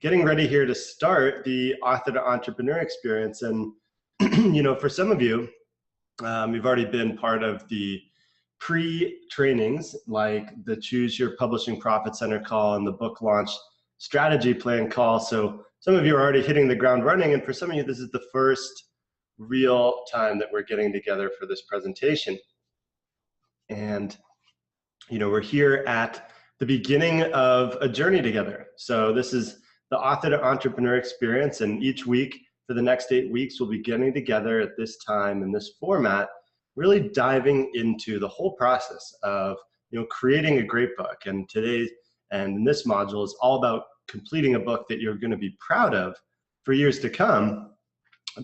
getting ready here to start the author to entrepreneur experience. And, for some of you, you've already been part of the pre-trainings like the Choose Your Publishing Profit Center call and the book launch strategy plan call. So some of you are already hitting the ground running. And for some of you, this is the first real time that we're getting together for this presentation. And, we're here at the beginning of a journey together. So this is the author to entrepreneur experience. And each week for the next 8 weeks, we'll be getting together at this time in this format, really diving into the whole process of, creating a great book. And today, and in this module, is all about completing a book that you're going to be proud of for years to come.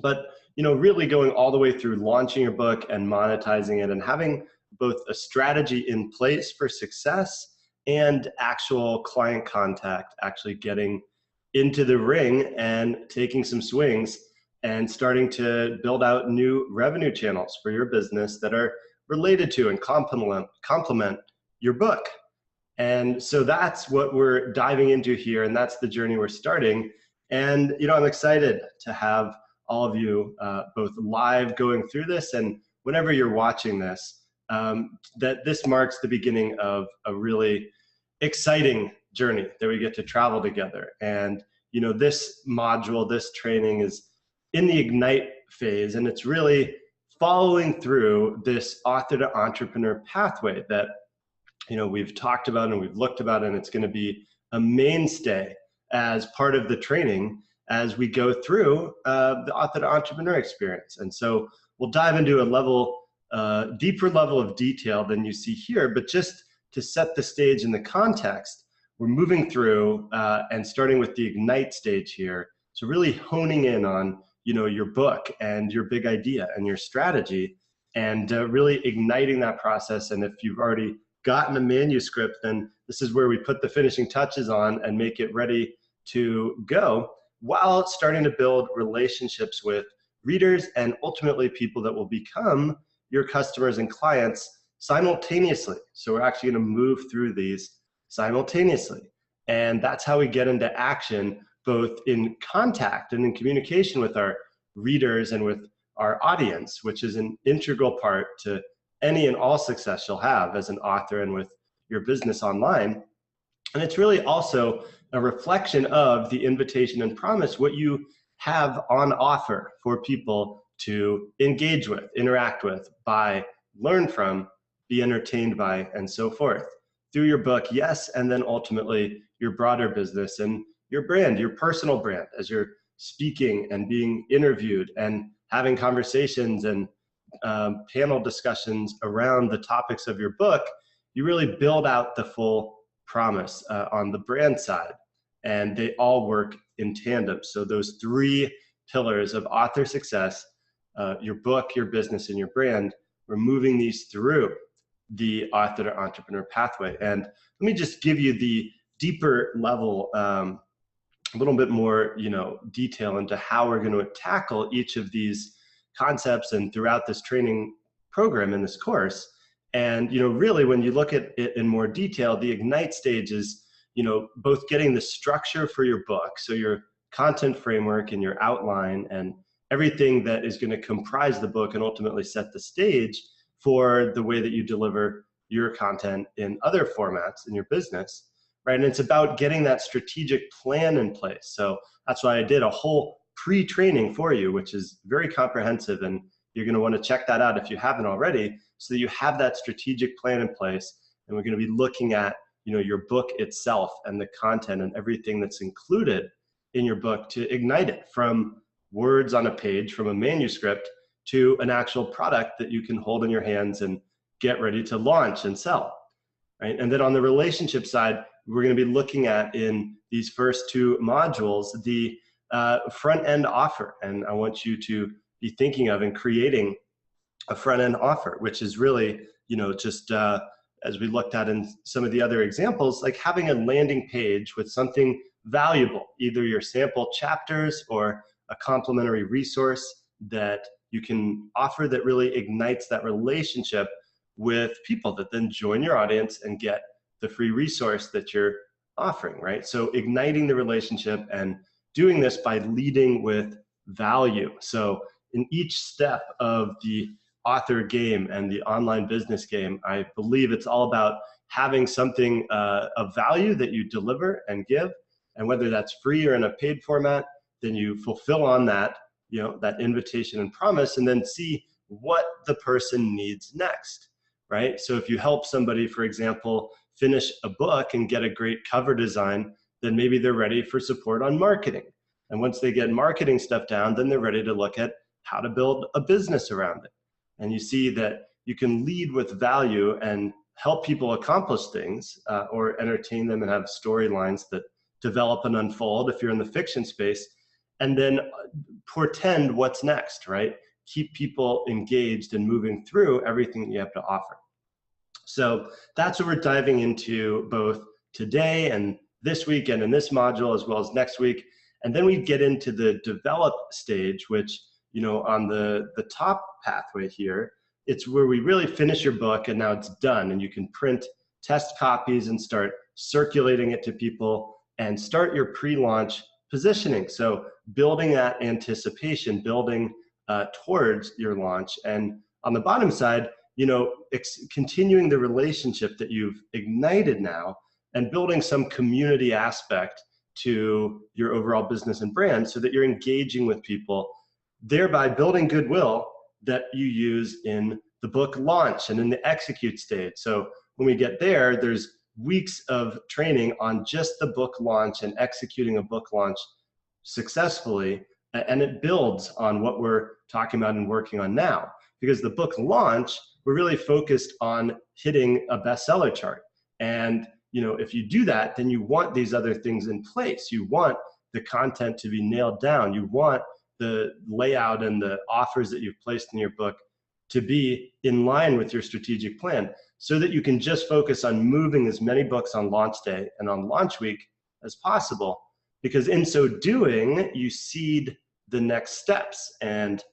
But, really going all the way through launching your book and monetizing it and having both a strategy in place for success and actual client contact, actually getting into the ring and taking some swings and starting to build out new revenue channels for your business that are related to and complement your book. And so that's what we're diving into here, and that's the journey we're starting. And I'm excited to have all of you both live going through this, and whenever you're watching this, that this marks the beginning of a really exciting journey that we get to travel together. And this module, this training is in the Ignite phase, and it's really following through this author to entrepreneur pathway that we've talked about and we've looked about, and it's going to be a mainstay as part of the training as we go through the author to entrepreneur experience. And so we'll dive into a deeper level of detail than you see here, but just to set the stage in the context, we're moving through and starting with the Ignite stage here. So really honing in on, your book and your big idea and your strategy, and really igniting that process. And if you've already gotten a manuscript, then this is where we put the finishing touches on and make it ready to go, while starting to build relationships with readers and ultimately people that will become your customers and clients simultaneously. So we're actually going to move through these simultaneously. And that's how we get into action, both in contact and in communication with our readers and with our audience, which is an integral part to any and all success you'll have as an author and with your business online. And it's really also a reflection of the invitation and promise, what you have on offer for people to engage with, interact with, buy, learn from, be entertained by, and so forth through your book, yes, and then ultimately your broader business and your brand, your personal brand, as you're speaking and being interviewed and having conversations and panel discussions around the topics of your book. You really build out the full promise on the brand side, and they all work in tandem. So those three pillars of author success, your book, your business, and your brand, we're moving these through the author to entrepreneur pathway. And let me just give you the deeper level, a little bit more, detail into how we're going to tackle each of these concepts and throughout this training program in this course. And, really when you look at it in more detail, the Ignite stage is, both getting the structure for your book, so your content framework and your outline and everything that is going to comprise the book and ultimately set the stage for the way that you deliver your content in other formats in your business, right? And it's about getting that strategic plan in place. So that's why I did a whole pre-training for you, which is very comprehensive, and you're going to want to check that out if you haven't already, so that you have that strategic plan in place. And we're going to be looking at, your book itself and the content and everything that's included in your book to ignite it from words on a page, from a manuscript, to an actual product that you can hold in your hands and get ready to launch and sell, right? And then on the relationship side, we're going to be looking at, in these first two modules, the front-end offer. And I want you to be thinking of and creating a front-end offer, which is really, just as we looked at in some of the other examples, like having a landing page with something valuable, either your sample chapters or a complimentary resource that you can offer that really ignites that relationship with people that then join your audience and get the free resource that you're offering, right? So igniting the relationship and doing this by leading with value. So in each step of the author game and the online business game, I believe it's all about having something of value that you deliver and give. And whether that's free or in a paid format, then you fulfill on that, that invitation and promise, and then see what the person needs next, right? So if you help somebody, for example, finish a book and get a great cover design, then maybe they're ready for support on marketing. And once they get marketing stuff down, then they're ready to look at how to build a business around it. And you see that you can lead with value and help people accomplish things or entertain them and have storylines that develop and unfold if you're in the fiction space, and then portend what's next, right? Keep people engaged and moving through everything that you have to offer. So that's what we're diving into both today and this week and in this module, as well as next week. And then we get into the develop stage, which, on the top pathway here, it's where we really finish your book and now it's done, and you can print test copies and start circulating it to people and start your pre-launch positioning. So building that anticipation, building towards your launch. And on the bottom side, continuing the relationship that you've ignited now and building some community aspect to your overall business and brand so that you're engaging with people, thereby building goodwill that you use in the book launch and in the execute stage. So when we get there, there's weeks of training on just the book launch and executing a book launch successfully, and it builds on what we're talking about and working on now. Because the book launch, we're really focused on hitting a bestseller chart. And if you do that, then you want these other things in place. You want the content to be nailed down. You want the layout and the offers that you've placed in your book to be in line with your strategic plan, so that you can just focus on moving as many books on launch day and on launch week as possible. Because in so doing, you seed the next steps, and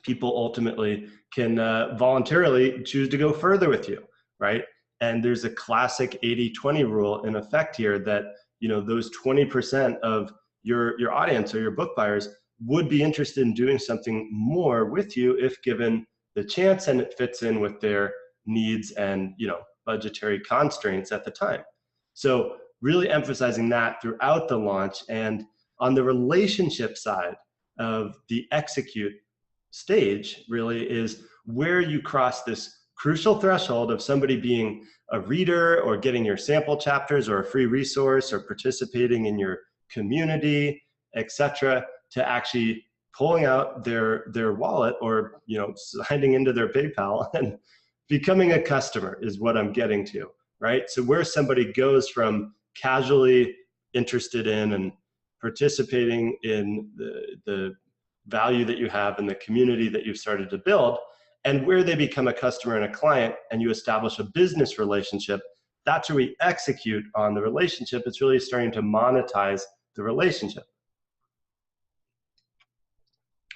people ultimately can voluntarily choose to go further with you, right? And there's a classic 80-20 rule in effect here that, those 20% of your audience or your book buyers would be interested in doing something more with you if given the chance and it fits in with their needs and, budgetary constraints at the time. So really emphasizing that throughout the launch. And on the relationship side of the execute stage really is where you cross this crucial threshold of somebody being a reader or getting your sample chapters or a free resource or participating in your community, etc., to actually pulling out their wallet or signing into their PayPal and becoming a customer is what I'm getting to, right? So where somebody goes from casually interested in and participating in the value that you have in the community that you've started to build, and where they become a customer and a client and you establish a business relationship, that's where we execute on the relationship. It's really starting to monetize the relationship.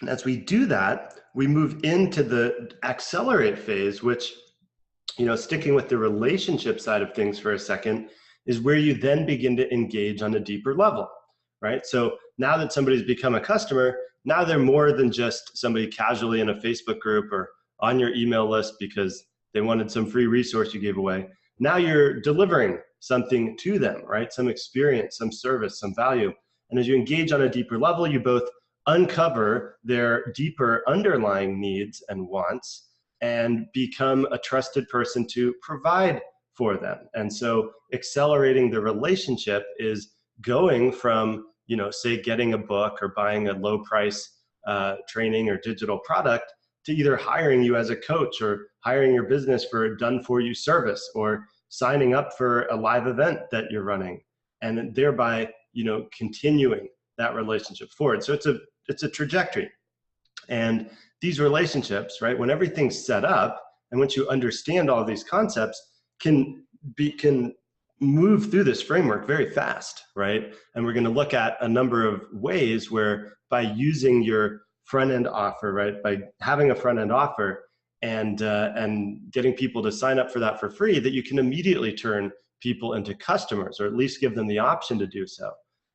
And as we do that, we move into the accelerate phase, which, sticking with the relationship side of things for a second, is where you then begin to engage on a deeper level, right? So now that somebody's become a customer, now they're more than just somebody casually in a Facebook group or on your email list because they wanted some free resource you gave away. Now you're delivering something to them, right? Some experience, some service, some value. And as you engage on a deeper level, you both uncover their deeper underlying needs and wants and become a trusted person to provide for them. And so accelerating the relationship is going from, say getting a book or buying a low price training or digital product to either hiring you as a coach or hiring your business for a done for you service or signing up for a live event that you're running, and thereby, continuing that relationship forward. So it's a trajectory. And these relationships, right, when everything's set up and once you understand all these concepts, can move through this framework very fast, right? And we're going to look at a number of ways where by using your front-end offer, right, by having a front-end offer and getting people to sign up for that for free, that you can immediately turn people into customers, or at least give them the option to do so.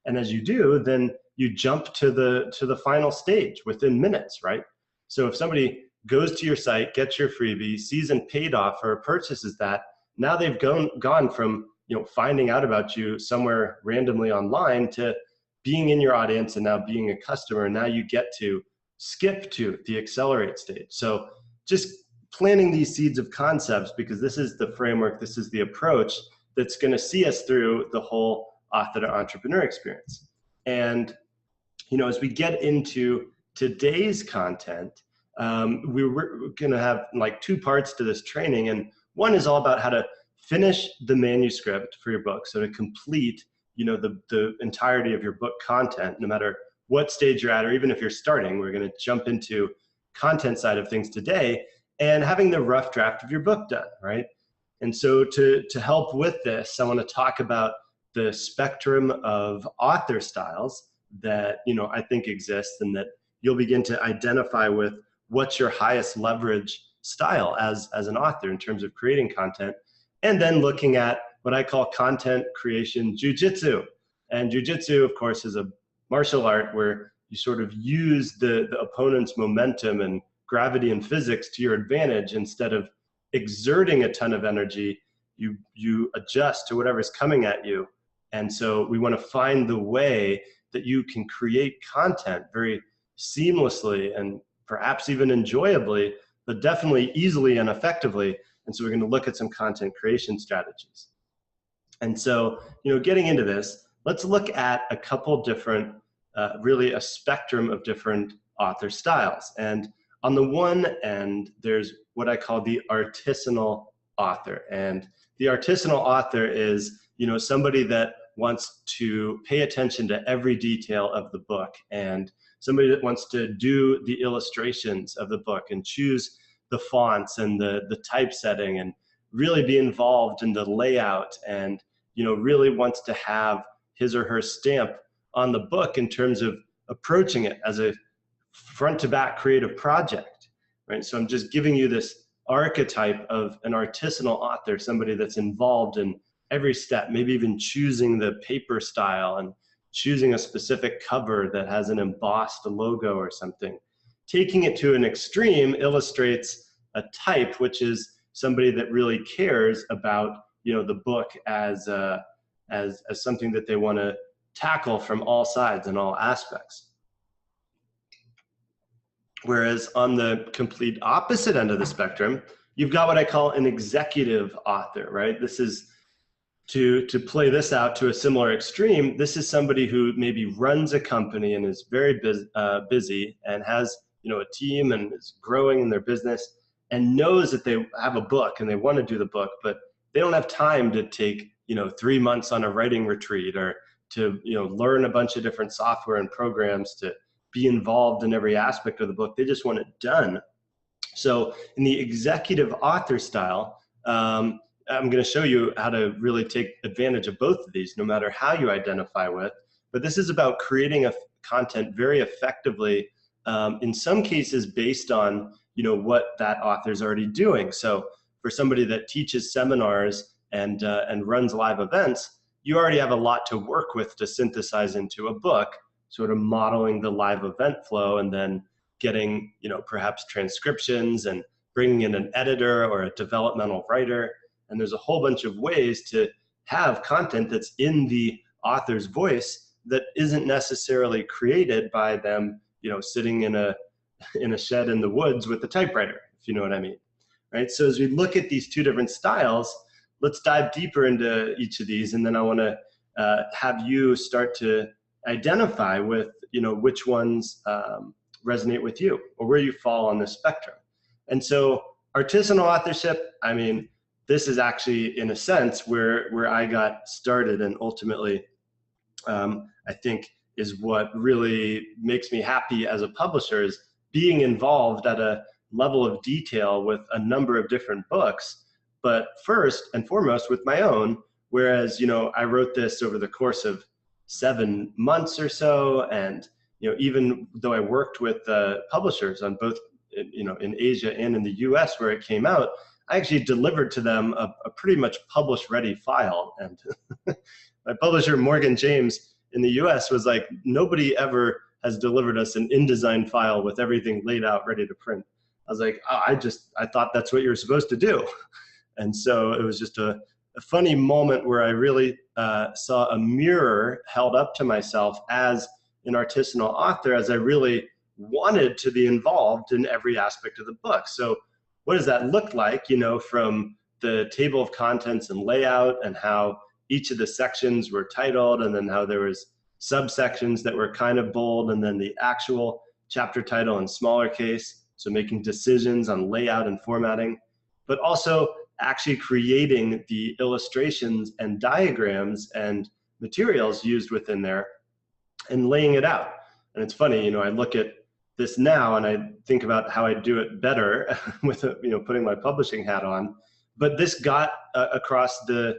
And as you do, then you jump to the final stage within minutes, right? So if somebody goes to your site, gets your freebie, sees an paid offer, purchases that, now they've gone from, you know, finding out about you somewhere randomly online to being in your audience and now being a customer. And now you get to skip to the accelerate stage. So just planting these seeds of concepts, because this is the framework, this is the approach that's going to see us through the whole author to entrepreneur experience. And, you know, as we get into today's content, we're going to have like two parts to this training. And one is all about how to finish the manuscript for your book. So to complete, you know, the entirety of your book content, no matter what stage you're at, or even if you're starting. We're going to jump into content side of things today, and having the rough draft of your book done, right? And so to help with this, I want to talk about the spectrum of author styles that, you know, I think exists, and that you'll begin to identify with what's your highest leverage style as an author in terms of creating content. And then looking at what I call content creation jujitsu. And jujitsu, of course, is a martial art where you sort of use the opponent's momentum and gravity and physics to your advantage. Instead of exerting a ton of energy, you adjust to whatever's coming at you. And so we want to find the way that you can create content very seamlessly and perhaps even enjoyably, but definitely easily and effectively. And so we're going to look at some content creation strategies. And so, you know, getting into this, let's look at a couple different, really a spectrum of different author styles. And on the one end, there's what I call the artisanal author. And the artisanal author is, you know, somebody that wants to pay attention to every detail of the book, and somebody that wants to do the illustrations of the book and choose the fonts and the typesetting and really be involved in the layout, and, you know, really wants to have his or her stamp on the book in terms of approaching it as a front to back creative project, right? So I'm just giving you this archetype of an artisanal author, somebody that's involved in every step, maybe even choosing the paper style and choosing a specific cover that has an embossed logo or something. Taking it to an extreme illustrates a type, which is somebody that really cares about, you know, the book as something that they want to tackle from all sides and all aspects. Whereas on the complete opposite end of the spectrum, you've got what I call an executive author, right? This is, to play this out to a similar extreme, this is somebody who maybe runs a company and is very busy and has, you know, a team and is growing in their business and knows that they have a book and they want to do the book, but they don't have time to take, you know, 3 months on a writing retreat, or to, you know, learn a bunch of different software and programs to be involved in every aspect of the book. They just want it done. So in the executive author style, I'm going to show you how to really take advantage of both of these, no matter how you identify with. But this is about creating a content very effectively, in some cases based on, you know, what that author is already doing. So for somebody that teaches seminars and runs live events, you already have a lot to work with to synthesize into a book, sort of modeling the live event flow, and then getting, you know, perhaps transcriptions and bringing in an editor or a developmental writer. And there's a whole bunch of ways to have content that's in the author's voice that isn't necessarily created by them, you know, sitting in a shed in the woods with a typewriter, if you know what I mean, right? So as we look at these two different styles, let's dive deeper into each of these, and then I want to have you start to identify with, you know, which ones resonate with you or where you fall on this spectrum. And so artisanal authorship, I mean, this is actually, in a sense, where I got started, and ultimately, I think, is what really makes me happy as a publisher, is being involved at a level of detail with a number of different books, but first and foremost with my own. Whereas, you know, I wrote this over the course of 7 months or so, and, you know, even though I worked with publishers on both, you know, in Asia and in the US where it came out, I actually delivered to them a pretty much published ready file. And my publisher, Morgan James in the US, was like, nobody ever has delivered us an InDesign file with everything laid out, ready to print. I was like, oh, I thought that's what you're supposed to do. And so it was just a funny moment where I really saw a mirror held up to myself as an artisanal author, as I really wanted to be involved in every aspect of the book. So what does that look like, you know, from the table of contents and layout, and how each of the sections were titled, and then how there was subsections that were kind of bold, and then the actual chapter title in smaller case. So making decisions on layout and formatting, but also actually creating the illustrations and diagrams and materials used within there and laying it out. And it's funny, you know, I look at this now and I think about how I do it better with, you know, putting my publishing hat on, but this got across the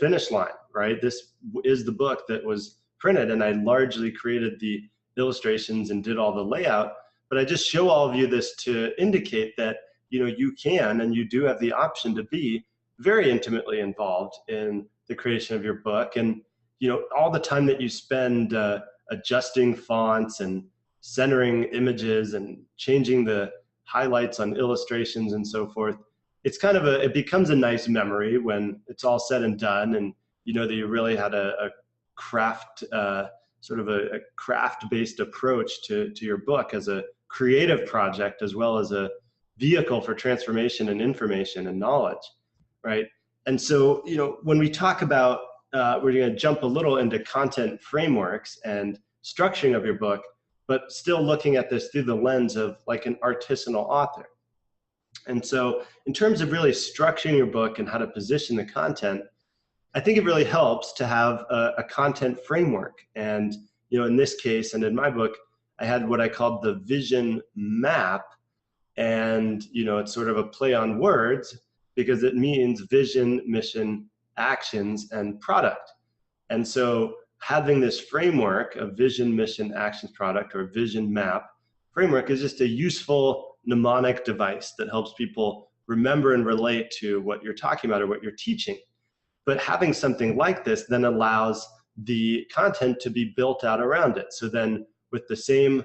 finish line, right? This is the book that was printed, and I largely created the illustrations and did all the layout. But I just show all of you this to indicate that, you know, you can and you do have the option to be very intimately involved in the creation of your book. And, you know, all the time that you spend adjusting fonts and centering images and changing the highlights on illustrations and so forth, it's kind of it becomes a nice memory when it's all said and done, and you know that you really had a craft, sort of a craft-based approach to your book as a creative project, as well as a vehicle for transformation and information and knowledge, right? And so, you know, when we talk about, we're going to jump a little into content frameworks and structuring of your book, but still looking at this through the lens of like an artisanal author. And so in terms of really structuring your book and how to position the content, I think it really helps to have a content framework. And, you know, in this case, and in my book, I had what I called the vision map. And, you know, it's sort of a play on words because it means vision, mission, actions, and product. And so having this framework of vision, mission, actions, product, or vision map framework is just a useful mnemonic device that helps people remember and relate to what you're talking about or what you're teaching. But having something like this then allows the content to be built out around it. So then with the same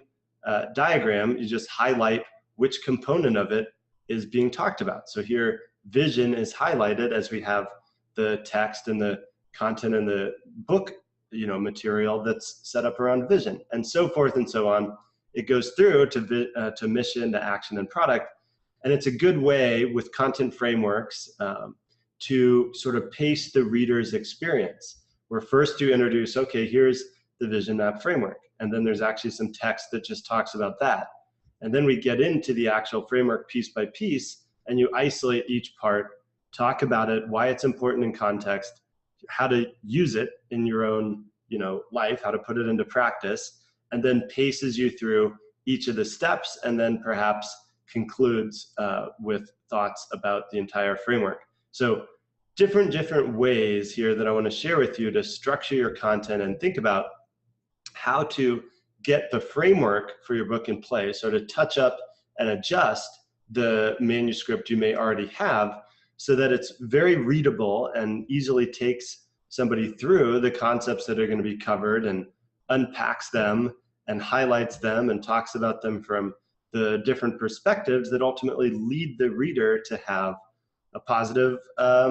diagram, you just highlight which component of it is being talked about. So here, vision is highlighted as we have the text and the content in the book, you know, material that's set up around vision, and so forth and so on. It goes through to mission, to action, and product. And it's a good way with content frameworks to sort of pace the reader's experience, where first you introduce, okay, here's the vision map framework, and then there's actually some text that just talks about that. And then we get into the actual framework piece by piece, and you isolate each part, talk about it, why it's important in context, how to use it in your own, you know, life, how to put it into practice, and then paces you through each of the steps, and then perhaps concludes with thoughts about the entire framework. So different ways here that I want to share with you to structure your content and think about how to get the framework for your book in place, or to touch up and adjust the manuscript you may already have so that it's very readable and easily takes somebody through the concepts that are going to be covered and unpacks them and highlights them and talks about them from the different perspectives that ultimately lead the reader to have a positive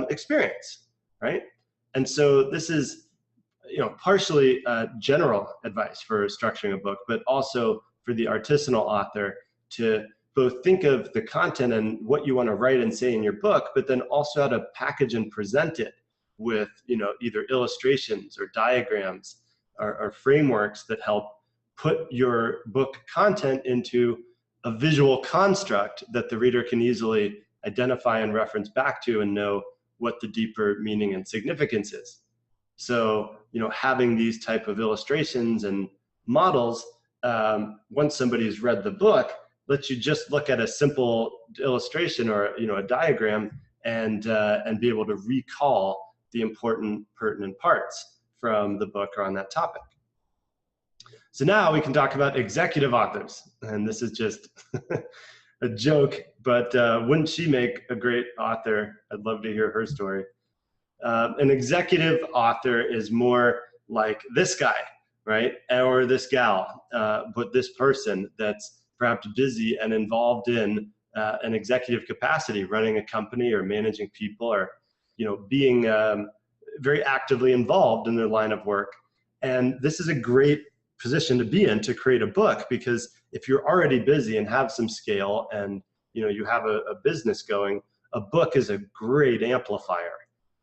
experience, right? And so this is, you know, partially general advice for structuring a book, but also for the artisanal author to both think of the content and what you want to write and say in your book, but then also how to package and present it with, you know, either illustrations or diagrams or frameworks that help put your book content into a visual construct that the reader can easily identify and reference back to and know what the deeper meaning and significance is. So, you know, having these type of illustrations and models, once somebody's read the book, lets you just look at a simple illustration or, you know, a diagram and be able to recall the important pertinent parts from the book or on that topic. So now we can talk about executive authors, and this is just a joke, but wouldn't she make a great author? I'd love to hear her story. An executive author is more like this guy, right? Or this gal, but this person that's perhaps busy and involved in an executive capacity, running a company or managing people, or being very actively involved in their line of work. And this is a great position to be in to create a book, because if you're already busy and have some scale and you have a business going, a book is a great amplifier.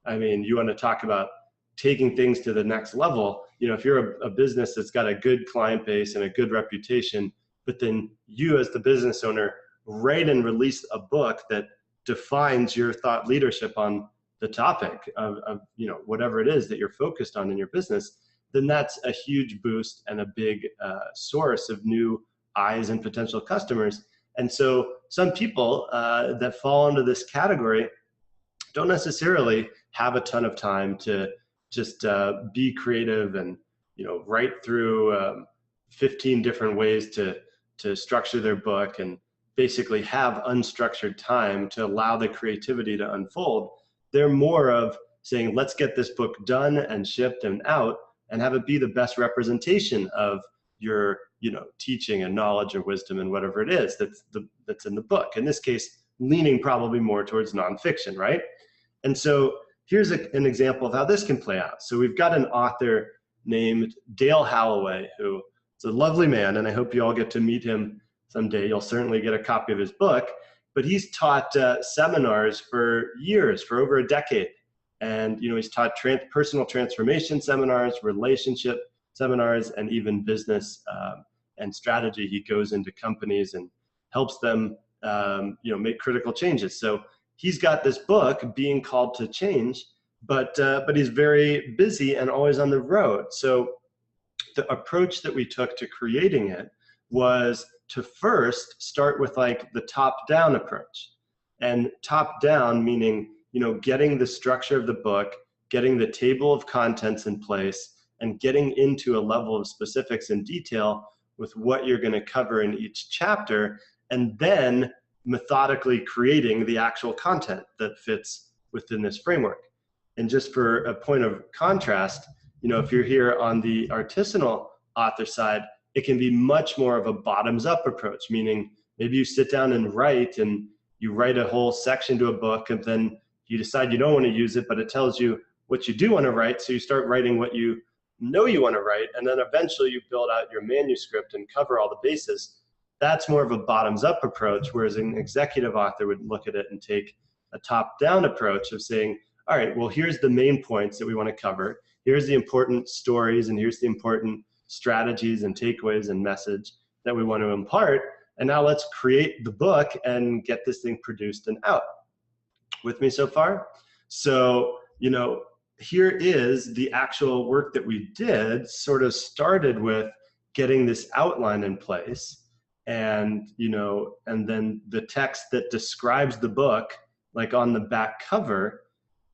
I mean, you want to talk about taking things to the next level. If you're a business that's got a good client base and a good reputation, but then you as the business owner write and release a book that defines your thought leadership on the topic of whatever it is that you're focused on in your business, then that's a huge boost and a big source of new eyes and potential customers. And so some people that fall into this category don't necessarily have a ton of time to just be creative and write through 15 different ways to structure their book, and basically have unstructured time to allow the creativity to unfold. They're more of saying, let's get this book done and shipped and out, and have it be the best representation of your teaching and knowledge or wisdom and whatever it is that's in the book. In this case, leaning probably more towards nonfiction, right? And so here's an example of how this can play out. So we've got an author named Dale Holloway, who is a lovely man, and I hope you all get to meet him someday. You'll certainly get a copy of his book, but he's taught seminars for years, for over a decade. And he's taught personal transformation seminars, relationship seminars, and even business and strategy. He goes into companies and helps them make critical changes. So he's got this book, Being Called to Change, but he's very busy and always on the road. So the approach that we took to creating it was to first start with like the top-down approach. And top-down meaning, getting the structure of the book, getting the table of contents in place, and getting into a level of specifics and detail with what you're going to cover in each chapter, and then methodically creating the actual content that fits within this framework. And just for a point of contrast, if you're here on the artisanal author side, it can be much more of a bottoms-up approach, meaning maybe you sit down and you write a whole section to a book, and then you decide you don't want to use it, but it tells you what you do want to write, so you start writing what you know you want to write, and then eventually you build out your manuscript and cover all the bases. That's more of a bottoms-up approach, whereas an executive author would look at it and take a top-down approach of saying, all right, well, here's the main points that we want to cover. Here's the important stories, and here's the important strategies and takeaways and message that we want to impart. And now let's create the book and get this thing produced and out. With me so far? So, here is the actual work that we did. Sort of started with getting this outline in place, and and then the text that describes the book, like on the back cover,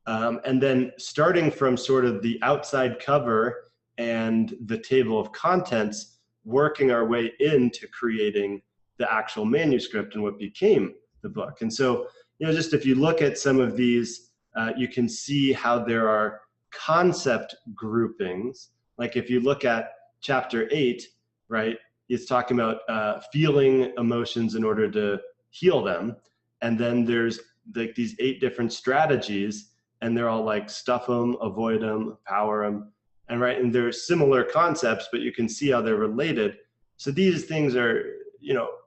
and then starting from sort of the outside cover and the table of contents, working our way into creating the actual manuscript and what became the book. And so, just if you look at some of these, you can see how there are concept groupings. Like if you look at chapter 8, right, it's talking about feeling emotions in order to heal them. And then there's like these 8 different strategies, and they're all like stuff them, avoid them, power them. And right, and they're similar concepts, but you can see how they're related. So these things are,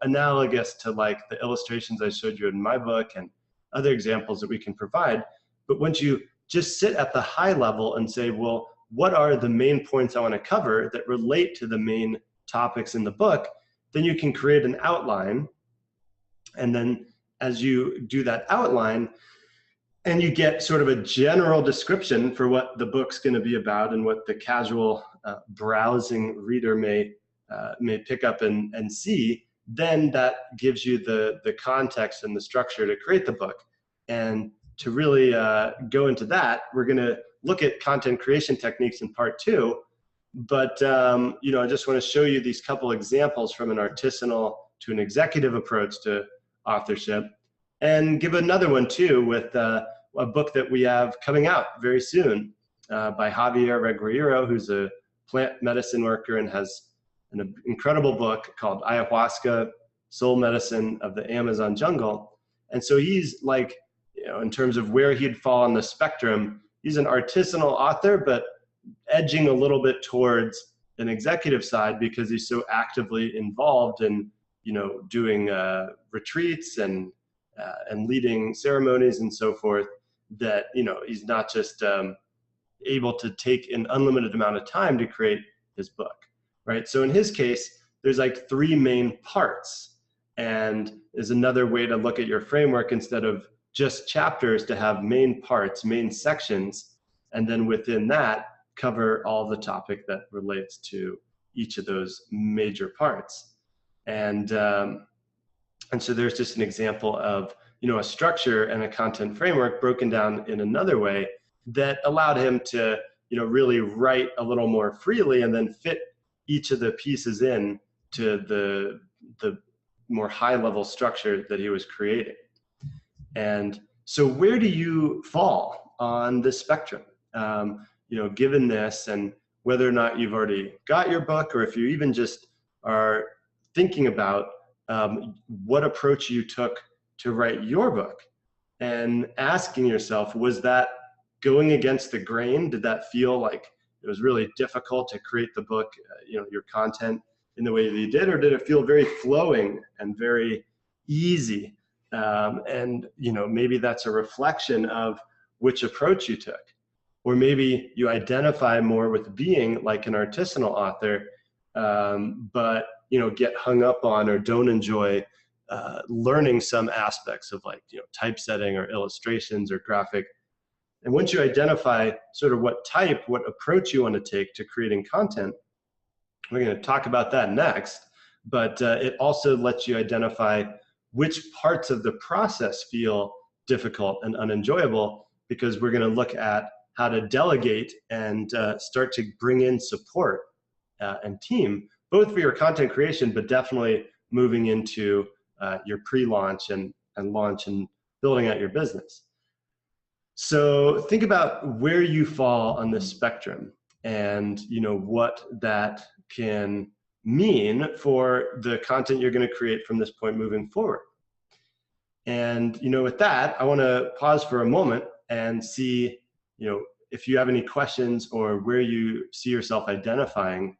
analogous to like the illustrations I showed you in my book and other examples that we can provide. But once you just sit at the high level and say, well, what are the main points I want to cover that relate to the main topics in the book, then you can create an outline. And then as you do that outline, and you get sort of a general description for what the book's going to be about and what the casual browsing reader may pick up and see, then that gives you the context and the structure to create the book. And to really go into that, we're going to look at content creation techniques in part 2. But I just want to show you these couple examples from an artisanal to an executive approach to authorship, and give another one too with a book that we have coming out very soon by Javier Regueiro, who's a plant medicine worker and has an incredible book called Ayahuasca, Soul Medicine of the Amazon Jungle. And so he's like, you know, in terms of where he'd fall on the spectrum, he's an artisanal author, but edging a little bit towards an executive side because he's so actively involved in, you know, doing retreats and leading ceremonies and so forth, that, you know, he's not just able to take an unlimited amount of time to create his book, right? So in his case, there's like 3 main parts, and is another way to look at your framework instead of just chapters, to have main parts, main sections, and then within that cover all the topic that relates to each of those major parts. And so there's just an example of, you know, a structure and a content framework broken down in another way that allowed him to, you know, really write a little more freely and then fit each of the pieces in to the more high level structure that he was creating. And so where do you fall on this spectrum? You know, given this, and whether or not you've already got your book, or if you even just are thinking about what approach you took to write your book, and asking yourself, was that going against the grain? Did that feel like it was really difficult to create the book, you know, your content in the way that you did, or did it feel very flowing and very easy? And, you know, maybe that's a reflection of which approach you took. Or maybe you identify more with being like an artisanal author, but, you know, get hung up on or don't enjoy learning some aspects of, like, you know, typesetting or illustrations or graphic. And once you identify sort of what approach you want to take to creating content, we're going to talk about that next, but it also lets you identify which parts of the process feel difficult and unenjoyable, because we're going to look at how to delegate and start to bring in support and team, both for your content creation, but definitely moving into your pre-launch and launch and building out your business. So think about where you fall on this spectrum, and, you know, what that can mean for the content you're going to create from this point moving forward. And, you know, with that, I want to pause for a moment and see, you know, if you have any questions or where you see yourself identifying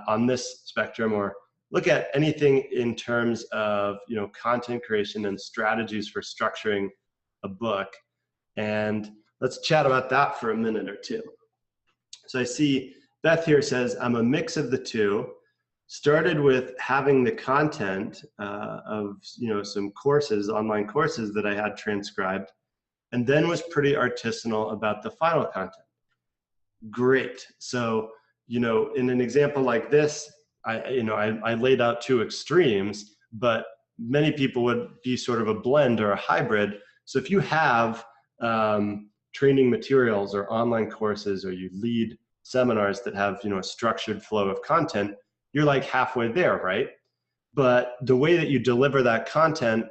on this spectrum, or look at anything in terms of, you know, content creation and strategies for structuring a book. And let's chat about that for a minute or two. So I see Beth here says, I'm a mix of the two. Started with having the content of, you know, some courses, online courses that I had transcribed, and then was pretty artisanal about the final content. Great. So, you know, in an example like this, I laid out 2 extremes, but many people would be sort of a blend or a hybrid. So if you have training materials or online courses, or you lead seminars that have, you know, a structured flow of content, you're like halfway there, right? But the way that you deliver that content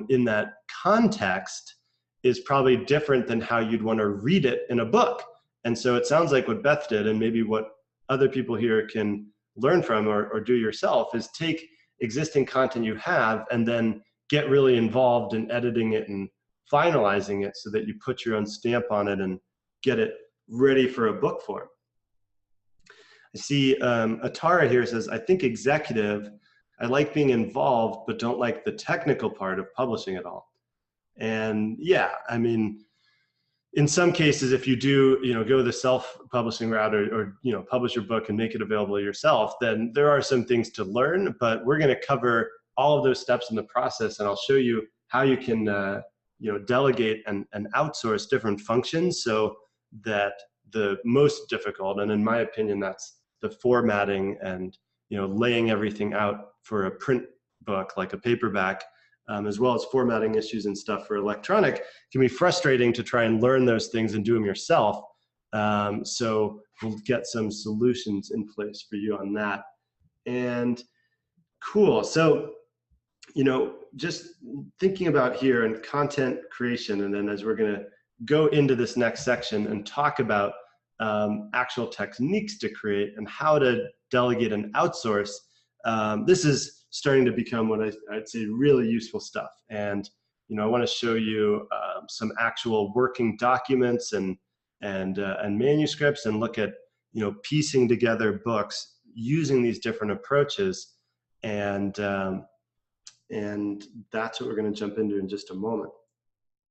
in that context is probably different than how you'd want to read it in a book. And so it sounds like what Beth did, and maybe what other people here can learn from or do yourself, is take existing content you have and then get really involved in editing it and finalizing it so that you put your own stamp on it and get it ready for a book form. I see Atara here says, I think executive, I like being involved, but don't like the technical part of publishing it all. And yeah, I mean, in some cases, if you do, you know, go the self-publishing route, or, you know, publish your book and make it available yourself, then there are some things to learn, but we're going to cover all of those steps in the process. And I'll show you how you can, you know, delegate and outsource different functions, so that the most difficult, and in my opinion, that's the formatting and, you know, laying everything out for a print book, like a paperback, as well as formatting issues and stuff for electronic, can be frustrating to try and learn those things and do them yourself. So we'll get some solutions in place for you on that. And cool. So just thinking about here and content creation, and then as we're going to go into this next section and talk about actual techniques to create and how to delegate and outsource, this is starting to become what I'd say really useful stuff. And I want to show you some actual working documents and manuscripts, and look at piecing together books using these different approaches, and that's what we're going to jump into in just a moment.